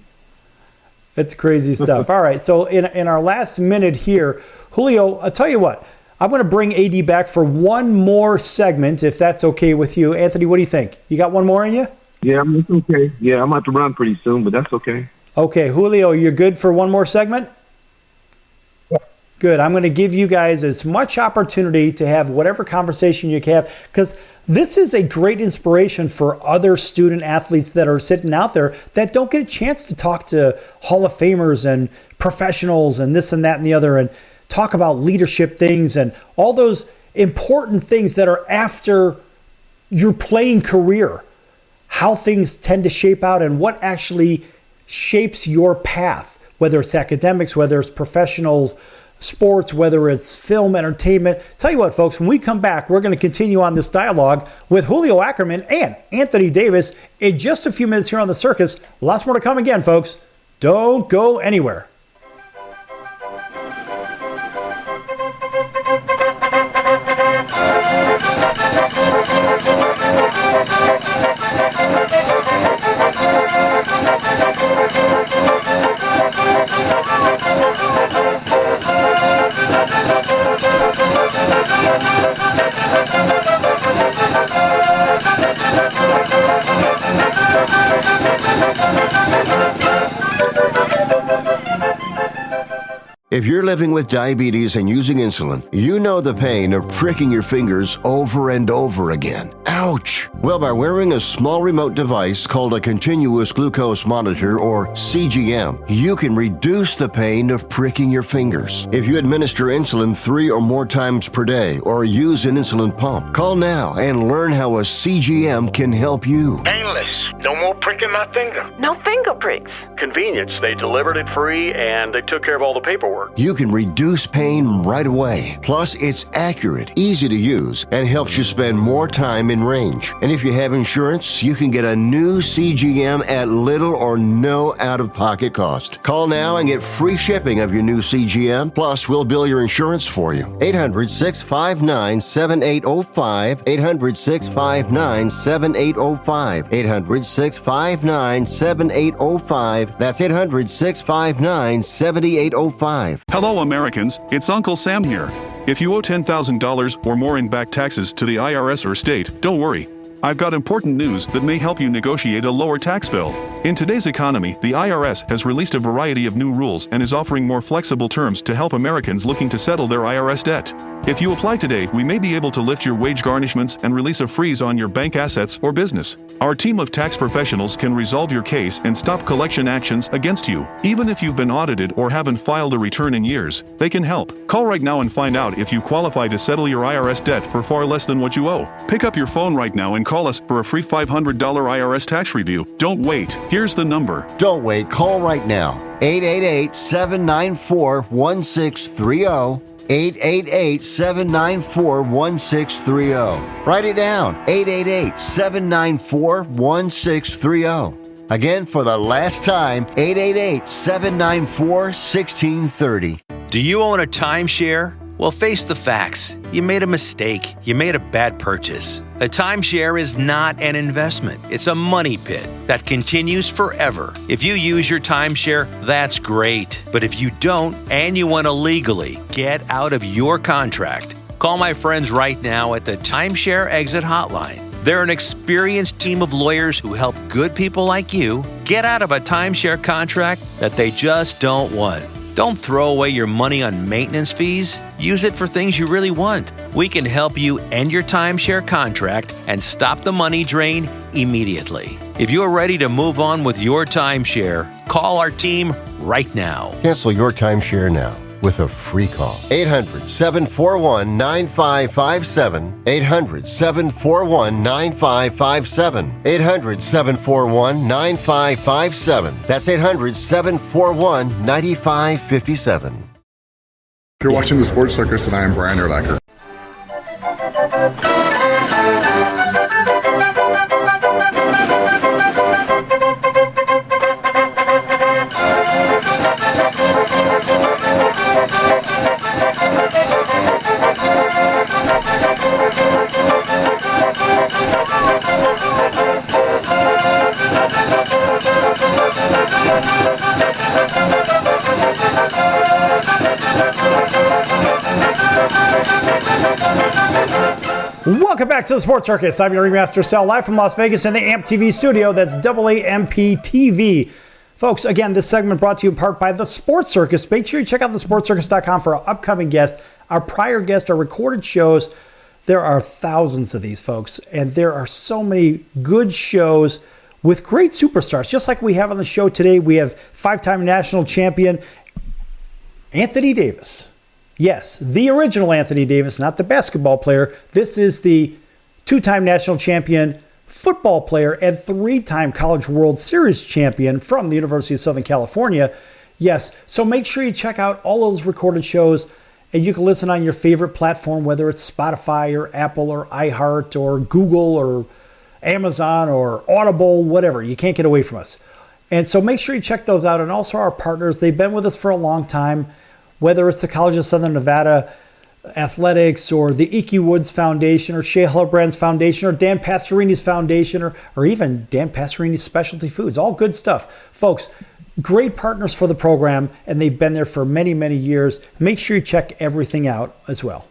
It's crazy stuff. All right, so in our last minute here, Julio, I'll tell you what, I'm going to bring AD back for one more segment, if that's okay with you. Anthony, what do you think? You got one more in you? Yeah, it's okay. Yeah, I'm about to run pretty soon, but that's okay. Okay, Julio, you're good for one more segment? Yeah. Good. I'm going to give you guys as much opportunity to have whatever conversation you can have, because this is a great inspiration for other student athletes that are sitting out there that don't get a chance to talk to Hall of Famers and professionals and this and that and the other, and talk about leadership things and all those important things that are after your playing career, how things tend to shape out and what actually shapes your path, whether it's academics, whether it's professional sports, whether it's film, entertainment. Tell you what, folks, when we come back, we're going to continue on this dialogue with Julio Ackerman and Anthony Davis in just a few minutes here on the Circus. Lots more to come again, folks. Don't go anywhere. If you're living with diabetes and using insulin, you know the pain of pricking your fingers over and over again. Ouch! Well, by wearing a small remote device called a continuous glucose monitor, or CGM, you can reduce the pain of pricking your fingers. If you administer insulin 3 or more times per day or use an insulin pump, call now and learn how a CGM can help you. Painless. No more pricking my finger. No finger pricks. Convenience. They delivered it free and they took care of all the paperwork. You can reduce pain right away. Plus, it's accurate, easy to use, and helps you spend more time in range. And if you have insurance, you can get a new CGM at little or no out-of-pocket cost. Call now and get free shipping of your new CGM. Plus, we'll bill your insurance for you. 800-659-7805. 800-659-7805. 800-659-7805. That's 800-659-7805. Hello, Americans. It's Uncle Sam here. If you owe $10,000 or more in back taxes to the IRS or state, don't worry. I've got important news that may help you negotiate a lower tax bill. In today's economy, the IRS has released a variety of new rules and is offering more flexible terms to help Americans looking to settle their IRS debt. If you apply today, we may be able to lift your wage garnishments and release a freeze on your bank assets or business. Our team of tax professionals can resolve your case and stop collection actions against you. Even if you've been audited or haven't filed a return in years, they can help. Call right now and find out if you qualify to settle your IRS debt for far less than what you owe. Pick up your phone right now and call us for a free $500 IRS tax review. Don't wait. Here's the number. Don't wait. Call right now. 888-794-1630. 888-794-1630. Write it down. 888-794-1630. Again, for the last time, 888-794-1630. Do you own a timeshare? Well, face the facts. You made a mistake. You made a bad purchase. A timeshare is not an investment. It's a money pit that continues forever. If you use your timeshare, that's great. But if you don't, and you want to legally get out of your contract, call my friends right now at the Timeshare Exit Hotline. They're an experienced team of lawyers who help good people like you get out of a timeshare contract that they just don't want. Don't throw away your money on maintenance fees. Use it for things you really want. We can help you end your timeshare contract and stop the money drain immediately. If you're ready to move on with your timeshare, call our team right now. Cancel your timeshare now with a free call. 800-741-9557. 800-741-9557. 800-741-9557. That's 800-741-9557. You're watching the Sports Circus, and I am Brian Erlacher. Welcome back to the Sports Circus. I'm your Ringmaster Sal, live from Las Vegas in the AMP TV studio. That's AAMP TV. Folks, again, this segment brought to you in part by the Sports Circus. Make sure you check out thesportscircus.com for our upcoming guests, our prior guests, our recorded shows. There are thousands of these, folks, and there are so many good shows with great superstars. Just like we have on the show today, we have 5-time national champion Anthony Davis. Yes, the original Anthony Davis, not the basketball player. This is the 2-time national champion football player and 3-time College World Series champion from the University of Southern California. Yes, so make sure you check out all those recorded shows, and you can listen on your favorite platform, whether it's Spotify or Apple or iHeart or Google or Amazon or Audible, whatever. You can't get away from us. And so make sure you check those out. And also our partners, they've been with us for a long time, whether it's the College of Southern Nevada Athletics or the Iki Woods Foundation or Shea Hillebrand's Foundation or Dan Pastorini's Foundation or even Dan Pastorini's Specialty Foods. All good stuff. Folks, great partners for the program, and they've been there for many, many years. Make sure you check everything out as well.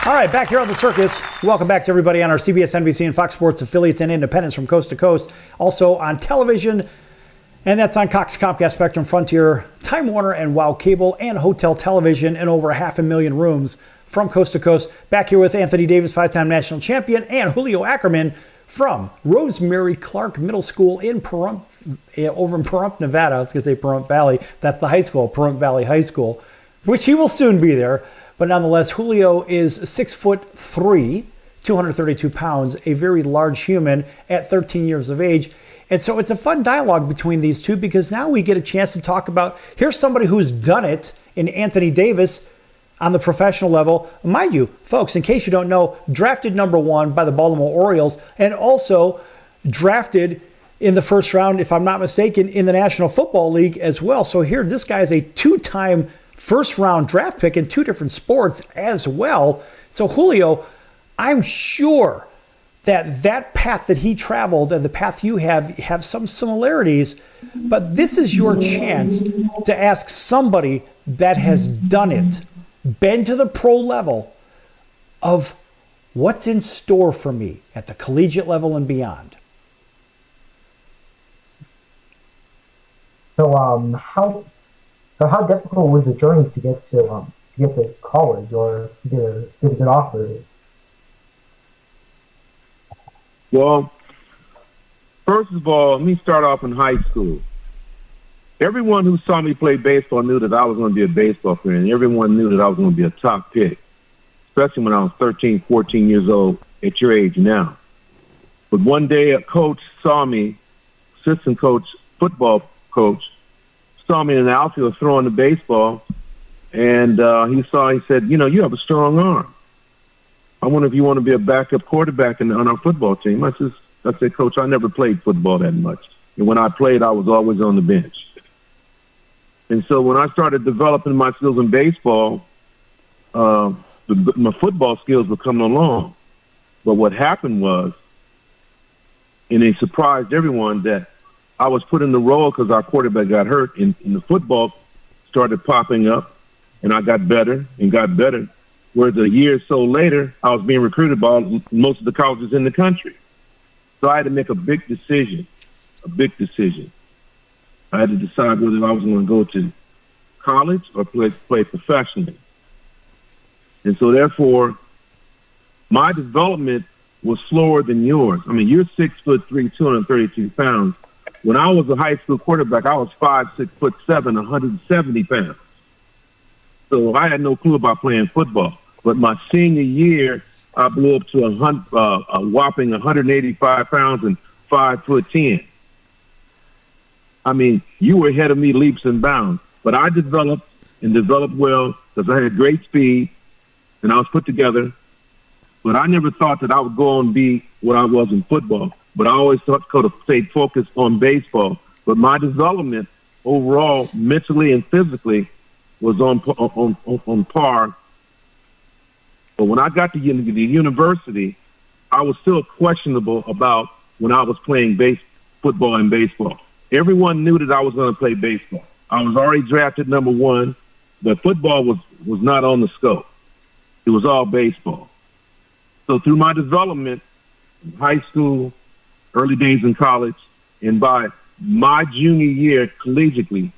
All right, back here on the circus. Welcome back to everybody on our CBS, NBC, and Fox Sports affiliates and independents from coast to coast. Also on television, and that's on Cox, Comcast, Spectrum, Frontier, Time Warner, and WOW Cable, and Hotel Television, and over 500,000 rooms from coast to coast. Back here with Anthony Davis, 5-time national champion, and Julio Ackerman from Rosemary Clark Middle School in Pahrump, over in Pahrump, Nevada. I was going to say Pahrump Valley. That's the high school, Pahrump Valley High School, which he will soon be there. But nonetheless, Julio is 6'3", 232 pounds, a very large human at 13 years of age. And so it's a fun dialogue between these two because now we get a chance to talk about, here's somebody who's done it in Anthony Davis on the professional level. Mind you, folks, in case you don't know, drafted number 1 by the Baltimore Orioles and also drafted in the first round, if I'm not mistaken, in the National Football League as well. So here, this guy is a 2-time first-round draft pick in 2 different sports as well. So Julio, I'm sure that path that he traveled and the path you have some similarities, but this is your chance to ask somebody that has done it, been to the pro level, of what's in store for me at the collegiate level and beyond. So how difficult was the journey to get to college or get a good offer? Well, first of all, let me start off in high school. Everyone who saw me play baseball knew that I was going to be a baseball player, and everyone knew that I was going to be a top pick, especially when I was 13, 14 years old at your age now. But one day a coach saw me, assistant coach, football coach, saw me in the outfield throwing the baseball, and he said, you have a strong arm. I wonder if you want to be a backup quarterback on our football team. I said, Coach, I never played football that much. And when I played, I was always on the bench. And so when I started developing my skills in baseball, my football skills were coming along. But what happened was, and it surprised everyone, that I was put in the role because our quarterback got hurt, and the football started popping up, and I got better and got better. Whereas a year or so later, I was being recruited by most of the colleges in the country. So I had to make a big decision. I had to decide whether I was going to go to college or play professionally. And so therefore, my development was slower than yours. I mean, you're 6'3", 232 pounds. When I was a high school quarterback, I was 6'7", 170 pounds. So I had no clue about playing football. But my senior year, I blew up to a whopping 185 pounds and 5'10". I mean, you were ahead of me leaps and bounds. But I developed well because I had great speed and I was put together. But I never thought that I would go on and be what I was in football. But I always thought to stay focused on baseball. But my development overall, mentally and physically, was on par. But when I got to the university, I was still questionable about when I was playing football and baseball. Everyone knew that I was going to play baseball. I was already drafted number 1, but football was not on the scope. It was all baseball. So through my development in high school, early days in college, and by my junior year collegiately,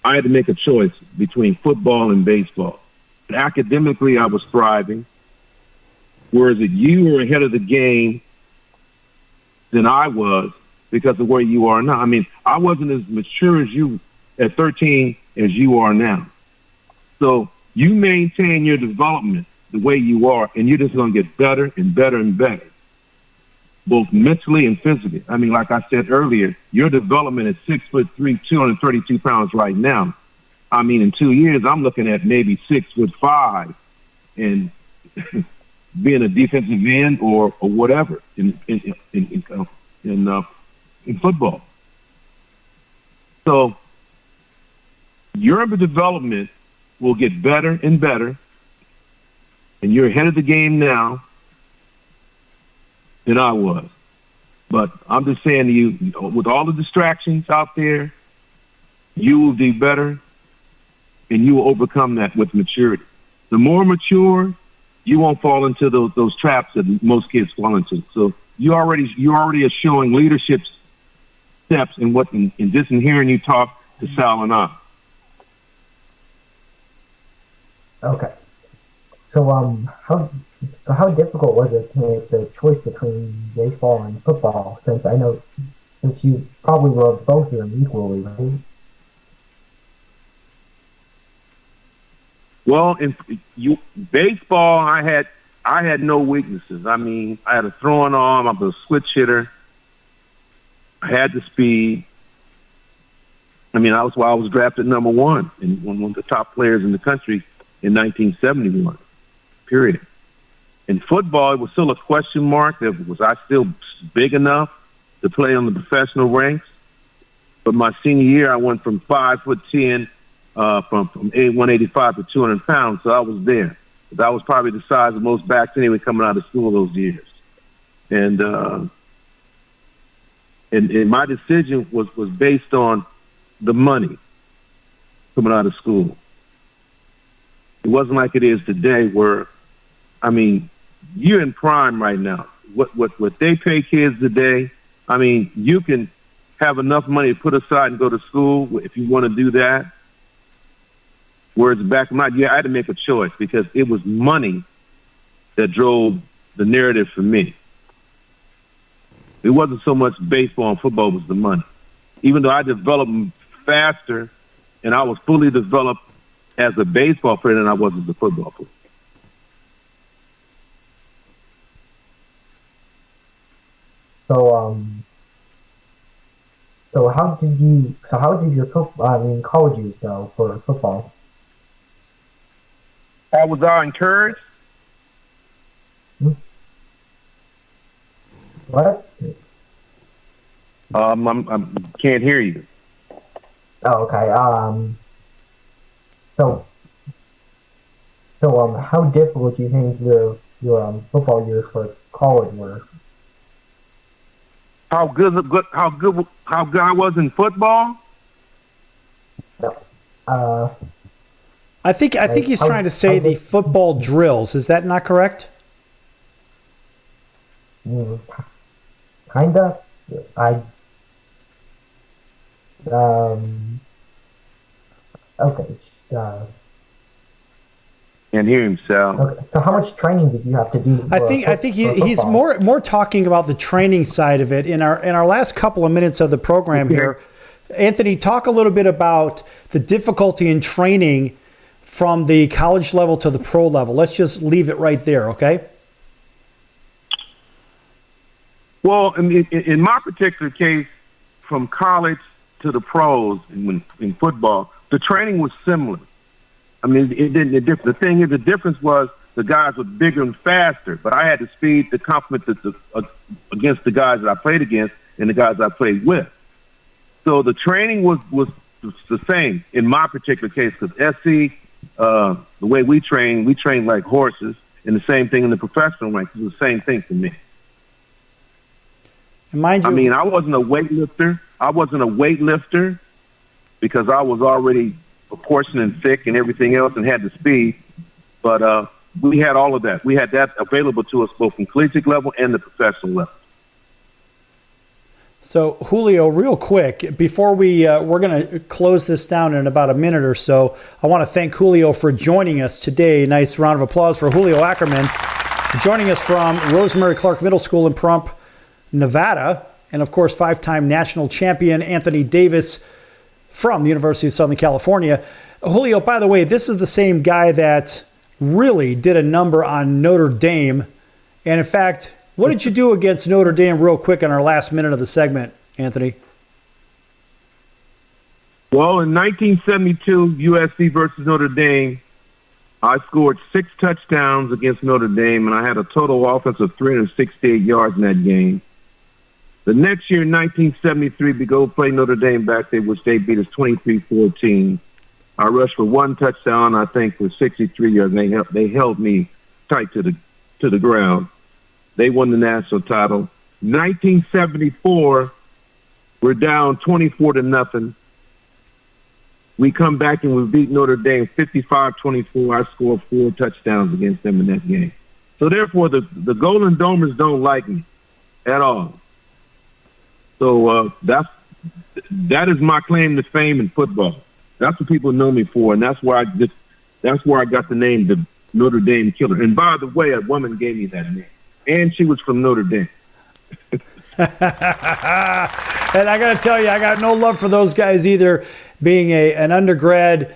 I had to make a choice between football and baseball. And academically, I was thriving, whereas you were ahead of the game than I was because of where you are now. I mean, I wasn't as mature as you at 13 as you are now. So you maintain your development the way you are, and you're just going to get better and better and better, both mentally and physically. I mean, like I said earlier, your development is 6'3", 232 pounds right now. I mean, in 2 years, I'm looking at maybe 6'5", and being a defensive end or whatever in football. So your development will get better and better, and you're ahead of the game now than I was. But I'm just saying to you, with all the distractions out there, you will do better, and you will overcome that with maturity. The more mature, you won't fall into those traps that most kids fall into. So you already are showing leadership steps in just in hearing you talk to Sal and I. Okay. So how difficult was it to make the choice between baseball and football? Since you probably love both of them equally, right? Well, in baseball, I had no weaknesses. I mean, I had a throwing arm. I was a switch hitter. I had the speed. I mean, I was drafted number 1 and one of the top players in the country in 1971. Period. In football, it was still a question mark. Was I still big enough to play on the professional ranks? But my senior year, I went from 5'10", from 185 to 200 pounds, so I was there. That was probably the size of most backs anyway coming out of school those years. And my decision was based on the money coming out of school. It wasn't like it is today where, I mean, you're in prime right now. What they pay kids today, I mean, you can have enough money to put aside and go to school if you want to do that. Whereas back in my year, I had to make a choice because it was money that drove the narrative for me. It wasn't so much baseball and football, it was the money. Even though I developed faster and I was fully developed as a baseball player than I was as a football player. So how did your college years go for football? Was I encouraged? What? I can't hear you. Oh, okay. So how difficult do you think your football years for college were? How good I was in football? I think he's trying to say the football drills. Is that not correct? Kinda. Okay. Can't hear him, Sal. Okay. So how much training did you have to do? I think he's more talking about the training side of it. In our last couple of minutes of the program here, Anthony, talk a little bit about the difficulty in training from the college level to the pro level. Let's just leave it right there, okay? Well, in my particular case, from college to the pros in football, the training was similar. I mean, the thing is, the difference was the guys were bigger and faster, but I had the speed to complement against the guys that I played against and the guys I played with. So the training was the same in my particular case because SC, the way we train like horses, and the same thing in the professional ranks. It was the same thing for me. And mind you, I mean, I wasn't a weightlifter because I was already proportioned and thick and everything else and had the speed. But we had all of that. We had that available to us both from collegiate level and the professional level. So, Julio, real quick, before we're going to close this down in about a minute or so, I want to thank Julio for joining us today. Nice round of applause for Julio Ackerman, joining us from Rosemary Clark Middle School in Pahrump, Nevada. And, of course, 5-time national champion Anthony Davis from the University of Southern California. Julio, by the way, this is the same guy that really did a number on Notre Dame. And, in fact, what did you do against Notre Dame real quick in our last minute of the segment, Anthony? Well, in 1972, USC versus Notre Dame, I scored 6 touchdowns against Notre Dame, and I had a total offense of 368 yards in that game. The next year, in 1973, we go play Notre Dame back there, which they beat us 23-14. I rushed for 1 touchdown, I think, for 63 yards, and they held me tight to the ground. They won the national title. 1974, we're down 24-0. We come back and we beat Notre Dame 55-24. I scored 4 touchdowns against them in that game. So therefore, the Golden Domers don't like me at all. So that is my claim to fame in football. That's what people know me for, and that's where I got the name, the Notre Dame Killer. And by the way, a woman gave me that name. And she was from Notre Dame. And I got to tell you, I got no love for those guys either, being an undergrad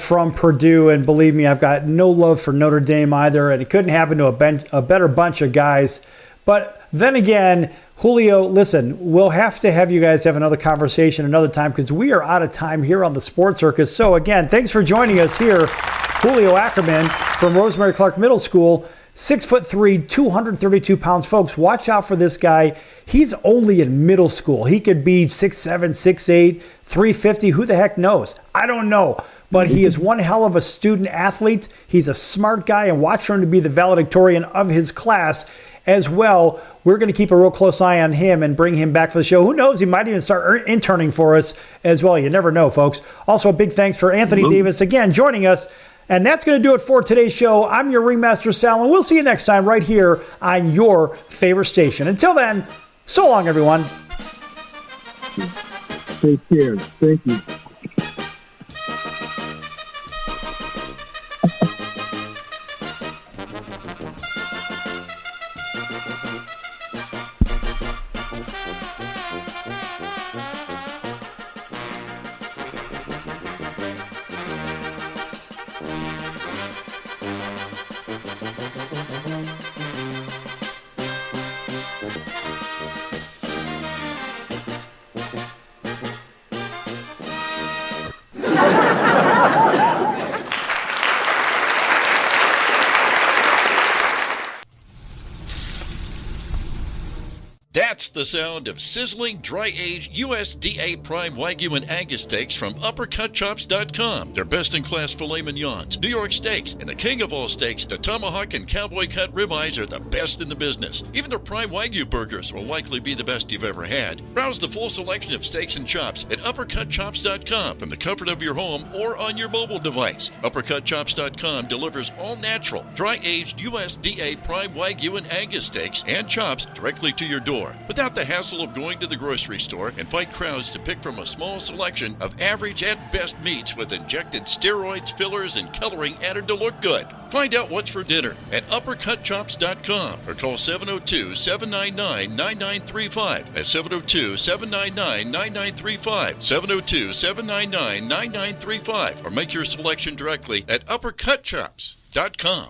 from Purdue. And believe me, I've got no love for Notre Dame either. And it couldn't happen to a better bunch of guys. But then again, Julio, listen, we'll have to have you guys have another conversation another time because we are out of time here on the Sports Circus. So again, thanks for joining us here. Julio Ackerman from Rosemary Clark Middle School. 6'3", 232 pounds. Folks, watch out for this guy. He's only in middle school. He could be 6'7", 6'8", 350. Who the heck knows? I don't know. But he is one hell of a student athlete. He's a smart guy, and watch for him to be the valedictorian of his class as well. We're going to keep a real close eye on him and bring him back for the show. Who knows? He might even start interning for us as well. You never know, folks. Also, a big thanks for Anthony Davis again joining us. And that's going to do it for today's show. I'm your Ringmaster Sal, and we'll see you next time right here on your favorite station. Until then, so long, everyone. Take care. Thank you. That's the sound of sizzling, dry-aged USDA Prime Wagyu and Angus steaks from UpperCutChops.com. Their best-in-class filet mignons, New York steaks, and the king of all steaks, the tomahawk and cowboy cut ribeyes are the best in the business. Even their Prime Wagyu burgers will likely be the best you've ever had. Browse the full selection of steaks and chops at UpperCutChops.com from the comfort of your home or on your mobile device. UpperCutChops.com delivers all-natural, dry-aged USDA Prime Wagyu and Angus steaks and chops directly to your door, without the hassle of going to the grocery store and fight crowds to pick from a small selection of average at best meats with injected steroids, fillers, and coloring added to look good. Find out what's for dinner at UpperCutChops.com or call 702-799-9935. That's 702-799-9935. 702-799-9935. Or make your selection directly at UpperCutChops.com.